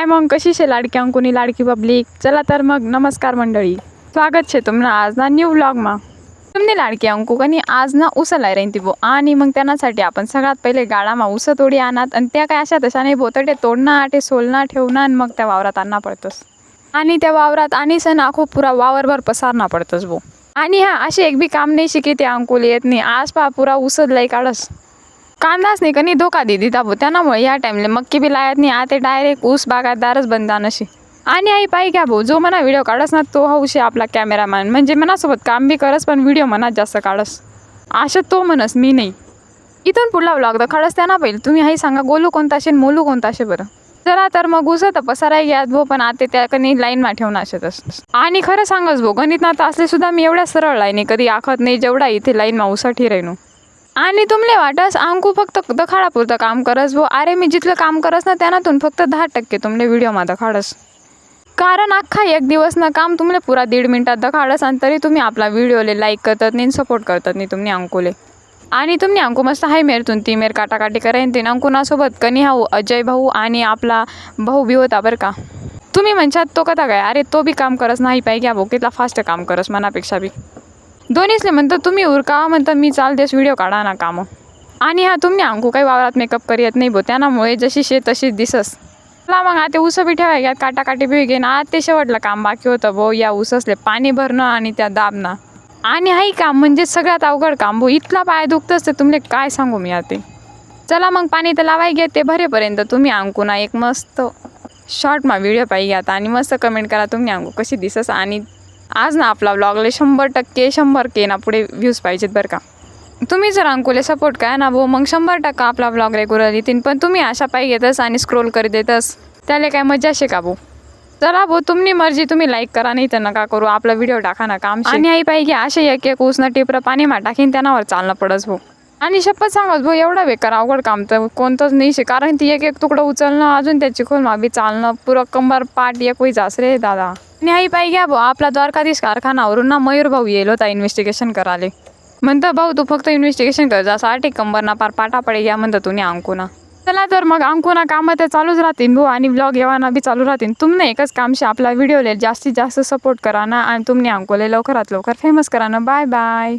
काय मग कशी शे लाडकी अंकुनी लाडकी पब्लिक. चला तर मग नमस्कार मंडळी, स्वागत छे तुमनं आज ना न्यू व्लॉगमा. तुमने लाडकी अंकू कनी आज ना ऊस लाय राहीन ती बो आणि मग त्यासाठी आपण सगळ्यात पहिले गाडामा ऊस तोडी आणत आणि त्या काय अशा तशा नाही बोतडे तोडणं आटे सोलणं ठेवणं आणि मग त्या वावरात आणणं पडतंस आणि त्या वावरात आणि सण आखो पुरा वावरभर पसारणं पडतंस बो. आणि हा असे एक बी काम नाही शिकी ते अंकुल येत नाही. आज पा पुरा ऊसच लय काढस कांदाच नाही कनी धोका दे दिता बो. त्यामुळे या टाइमले मक्की बी लायत नाही आता डायरेक्ट ऊस बागायतदारच बनदानशी. आणि आई पाय घ्या भाऊ जो मना व्हिडिओ काढस ना तो हौशे आपला कॅमेरामॅन म्हणजे मनासोबत काम बी करस पण व्हिडिओ मनात जास्त काढस अशा तो म्हणस मी नाही. इथून पुढला व्लॉग तर खडस त्यांना पहिले तुम्ही हाई सांगा गोलू कोणता असेल मोलू कोणता असे बरं. चला तर मग ऊस तर पसाराय घ्यात भो पण आता त्या कनी लाईन मा ठेवणं असेतच. आणि खरं सांगस भो गणित ना तर असले सुद्धा मी एवढ्या सरळ लाईनी कधी आखत नाही जेवढा इथे लाईन मा ऊसाठी राहिनो. आणि तुमले वाटस अंकू फक्त दखाडापुरतं काम करस भो. अरे मी जिथलं काम करस ना त्यानातून फक्त 10% तुमले व्हिडिओ मा दखाडस. कारण अख्खा एक दिवस ना काम तुमले पुरा 1.5 मिनिटात दखाडस आणि तरी तुम्ही आपला व्हिडिओले लाईक करतात नाही सपोर्ट करतात नाही तुम्ही अंकूले. आणि तुम्ही अंकू मस्त हाय मेरतून ती मेर काटाकाटी करेन तीन अंकुनासोबत कनी हाऊ अजय भाऊ आणि आपला भाऊ बी होता बरं का. तुम्ही म्हणशात तो कथा काय अरे तो बी काम करस नाही पाय घ्या भाऊ कितला फास्ट काम करस मनापेक्षा बी. दोन्हीचले म्हणतं तुम्ही उरका म्हणतं मी चालतेस व्हिडिओ काढा ना कामं. आणि हा तुम्ही अंकू काही वावरात मेकअप करीत नाही भो त्यामुळे जशी शे तशीच दिसस. चला मग आता ऊस बी ठेवाय घ्यात काटाकाटी बी घेईन आज ते शेवटलं काम बाकी होतं भो या ऊससले पाणी भरणं आणि त्या दाबणं. आणि हाही काम म्हणजे सगळ्यात अवघड काम भो इथला पाय दुखतंच ते तुमले काय सांगू मी आता. चला मग पाणी तर लावाय घ्या ते भरेपर्यंत तुम्ही अंकू ना एक मस्त शॉर्ट मा व्हिडिओ पाहिजे घ्यात आणि मस्त कमेंट करा तुम्ही अंकू कशी दिसस. आणि आज ना आपला व्लॉगले 100% 100K ना पुढे व्ह्यूज पाहिजेत बरं का. तुम्ही जर अंकुले सपोर्ट काय ना भाऊ मग 100% आपला व्लॉग रेग्युलर येतील पण तुम्ही अशा पायी घेतस आणि स्क्रोल करीत देतस त्याला काय मजा शे का भाऊ. चला भाऊ तुमनी मर्जी तुम्ही लाईक करा नाही तर नका करू आपला व्हिडिओ टाका ना काम. आणि आई पाहिजे असे एक ऊसनं टिपरं पाणी मा टाकीन त्यानावर चालणं पडस भाऊ. आणि शपथ सांगत भाऊ एवढा बेकार अवघड काम तर कोणतंच नाही शे कारण ती एक तुकडं उचलणं अजून त्याची खोल माबी चालणं पुरं कंबर पाठ एक होईच रे दादा. आणि आई पाय घ्या भाऊ आपला द्वारकाधीश कारखानावरून ना मयूर भाऊ येलो होता इन्व्हेस्टिगेशन कराले. म्हणतं भाऊ तू फक्त इन्व्हेस्टिगेशन कर जा साठी कंबर ना पार पाटा पडे घ्या म्हणतं तुम्ही अंकू ना. चला तर मग अंकू ना कामं ते चालूच राहतील भाऊ आणि व्लॉग येवाना बी चालू राहतील. तुमने एकच कामशी आपला व्हिडिओले जास्तीत जास्त सपोर्ट करा ना आणि तुम्ही अंकूले लवकरात लवकर फेमस करा ना. Bye bye.